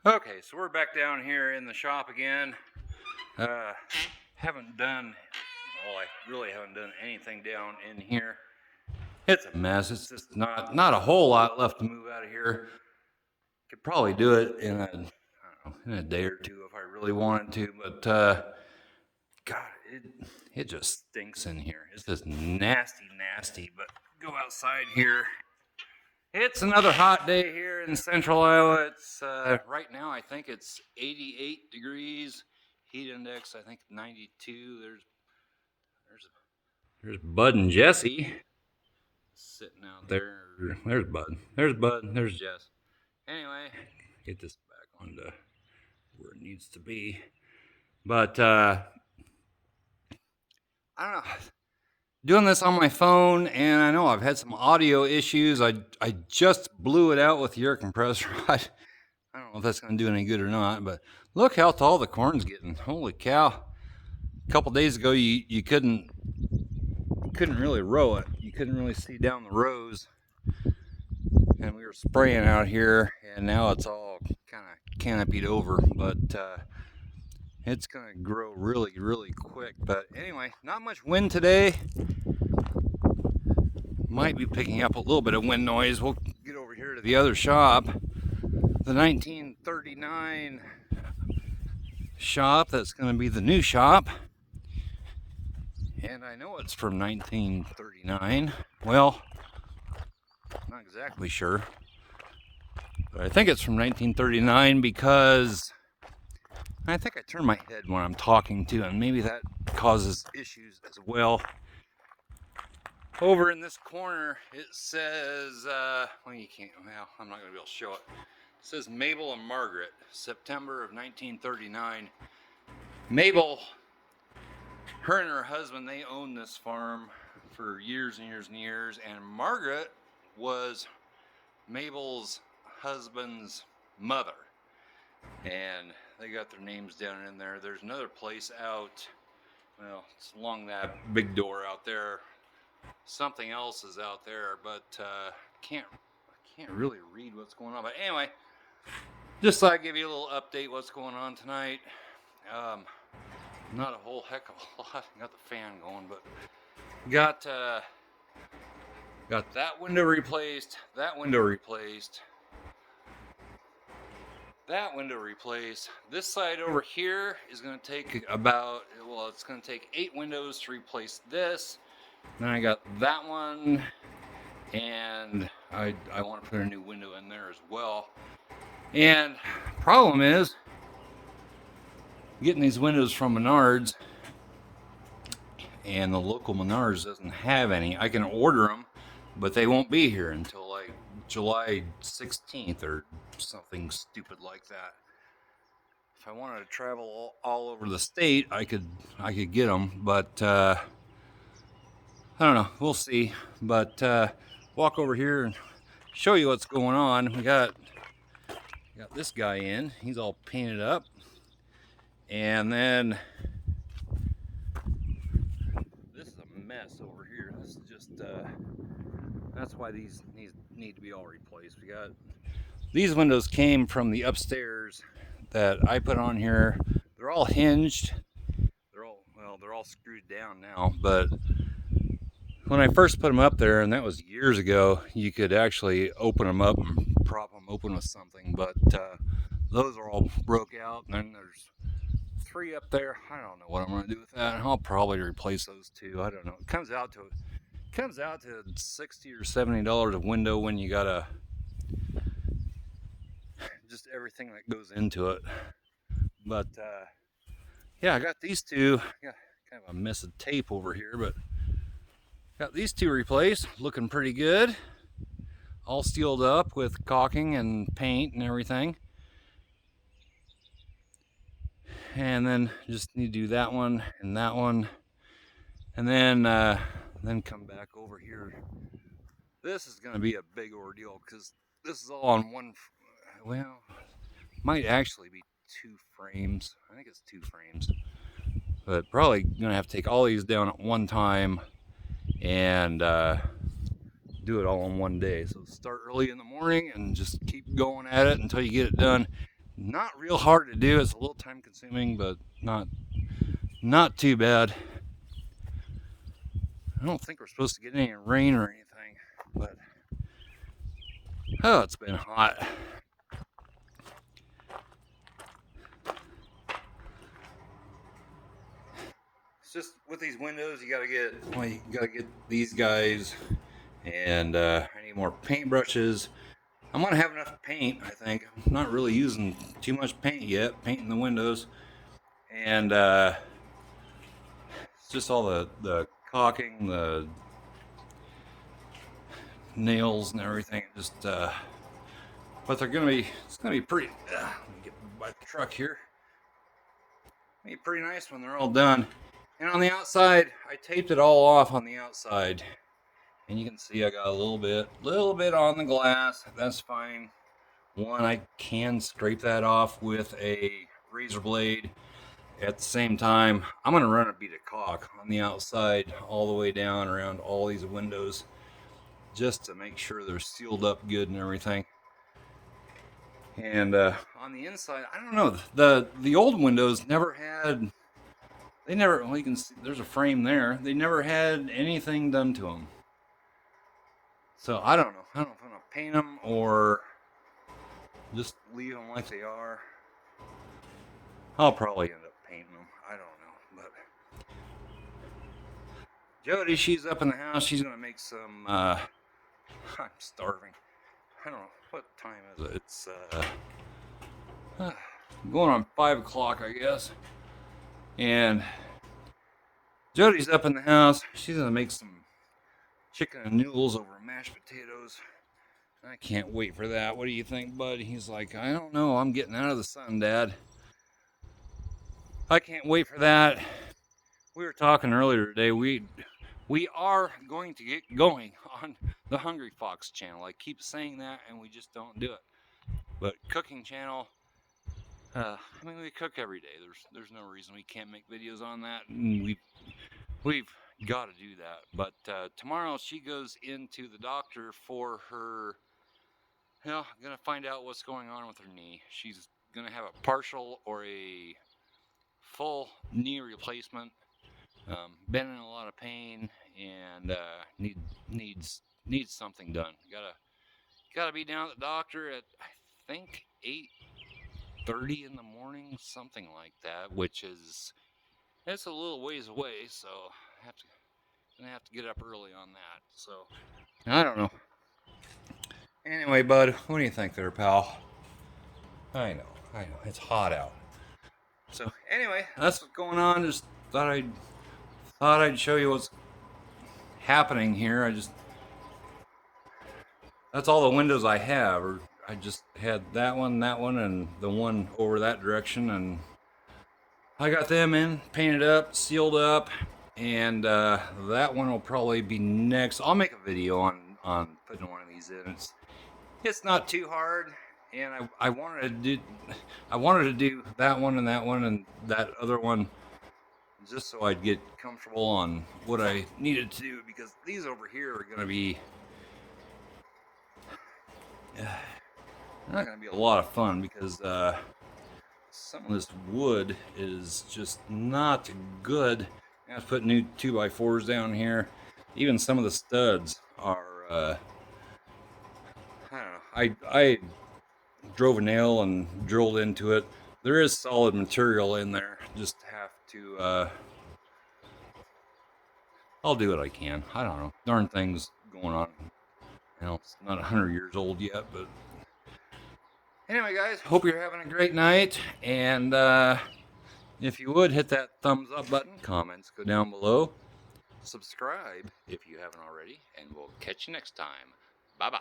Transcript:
Okay, so we're back down here in the shop again. Haven't done, well, I really haven't done anything down in here. It's a mess. It's just not a whole lot left to move out of here. Could probably do it in I don't know, in a day or two if I really wanted to, but God, it just stinks in here. It's just nasty. But go outside here. It's another hot day here in Central Iowa. It's right now I think it's 88 degrees. Heat index I think 92. There's Bud and Jesse sitting out there. There's Bud. There's Bud. There's Jess. Anyway, get this back onto where it needs to be. But I don't know. Doing this on my phone, and I know I've had some audio issues. I just blew it out with the air compressor. I don't know if that's going to do any good or not, but look how tall the corn's getting. Holy cow. A couple days ago, you couldn't really row it. You couldn't really see down the rows. And we were spraying out here, and now it's all kind of canopied over. But it's going to grow really quick. But anyway, not much wind today. Might be picking up a little bit of wind noise. We'll get over here to the other shop. The 1939 shop, that's going to be the new shop. And I know it's from 1939. Well, not exactly sure. But I think it's from 1939 because I think I turn my head when I'm talking to, and maybe that causes issues as well. Over in this corner, it says, well, you can't, well, I'm not going to be able to show it. It says Mabel and Margaret, September of 1939. Mabel, her and her husband, they owned this farm for years and years. And Margaret was Mabel's husband's mother. And they got their names down in there. There's another place out, well, it's along that big door out there. Something else is out there, but I can't really read what's going on. But anyway, just thought I'd give you a little update what's going on tonight. Not a whole heck of a lot. Got the fan going, but got that window replaced, that window replaced, that window replaced. This side over here is going to take about, well, it's going to take 8 windows to replace this. Then I got that one, and I want to put a new window in there as well. And problem is getting these windows from Menards, and the local Menards doesn't have any. I can order them, but they won't be here until like July 16th or something stupid like that. If I wanted to travel all over the state, I could get them, but I don't know. We'll see. But walk over here and show you what's going on. We got this guy in. He's all painted up. And then this is a mess over here. This is just that's why these need to be all replaced. We got these windows came from the upstairs that I put on here. They're all hinged. They're all screwed down now, but when I first put them up there, and that was years ago, you could actually open them up and prop them open with something, but those are all broke out, and then there's 3 up there. I don't know what I'm going to do with that. I'll probably replace those 2. I don't know. It comes out to $60 or $70 a window when you got just everything that goes into it. But yeah, I got these 2. I got kind of a mess of tape over here, but got these 2 replaced, looking pretty good. All sealed up with caulking and paint and everything. And then just need to do that one and that one. And then come back over here. This is going to be a big ordeal because this is all on one, well, might actually be 2 frames. I think it's 2 frames. But probably going to have to take all these down at one time and do it all in one day. So start early in the morning and just keep going at it until you get it done. Not real hard to do. It's a little time consuming, but not too bad. I don't think we're supposed to get any rain or anything, but oh, it's been hot. It's just with these windows, you gotta get these guys, and I need more paintbrushes. I'm gonna have enough paint, I think. I'm not really using too much paint yet, painting the windows, and it's just all the caulking, the nails, and everything. Just but it's gonna be pretty. Let me get by the truck here. Be pretty nice when they're all done. And on the outside, I taped it all off on the outside. And you can see I got a little bit on the glass. That's fine. One, I can scrape that off with a razor blade. At the same time, I'm going to run a bead of caulk on the outside all the way down around all these windows just to make sure they're sealed up good and everything. And on the inside, I don't know. The old windows never had. They never. Well, you can see there's a frame there. They never had anything done to them. So I don't know. I don't know if I'm gonna paint them or just leave them like they are. I'll probably end up painting them. I don't know. But Jody, she's up in the house. She's gonna make some. I'm starving. I don't know what time is it. It's going on 5 o'clock, I guess. And Jody's up in the house. She's gonna make some chicken and noodles over mashed potatoes. I can't wait for that. What do you think, bud? He's like, I don't know. I'm getting out of the sun, Dad. I can't wait for that. We were talking earlier today. We are going to get going on the Hungry Fox channel. I keep saying that, and we just don't do it. But cooking channel. I mean, we cook every day. There's no reason we can't make videos on that. And we've got to do that. But tomorrow she goes into the doctor for her. I'm gonna find out what's going on with her knee. She's gonna have a partial or a full knee replacement. Been in a lot of pain and needs something done. Gotta be down at the doctor at I think 8:30 in the morning, something like that, which is it's a little ways away, so gonna have to get up early on that. So I don't know. Anyway, bud, what do you think there, pal? I know, it's hot out. So anyway, that's what's going on. Just thought I'd show you what's happening here. That's all the windows I have. Or I just had that one, and the one over that direction, and I got them in, painted up, sealed up, and that one will probably be next. I'll make a video on putting one of these in. It's not too hard, and I wanted to do that one and that other one just so I'd get comfortable on what I needed to do, because these over here are going to be not going to be a lot of fun, because some of this wood is just not good. I have to put new 2x4s down here. Even some of the studs are I don't know. I drove a nail and drilled into it. There is solid material in there. Just have to I'll do what I can. I don't know. Darn things going on. It's not 100 years old yet, but anyway, guys, hope you're having a great night. And if you would, hit that thumbs up button. Comments go down below. Subscribe if you haven't already. And we'll catch you next time. Bye-bye.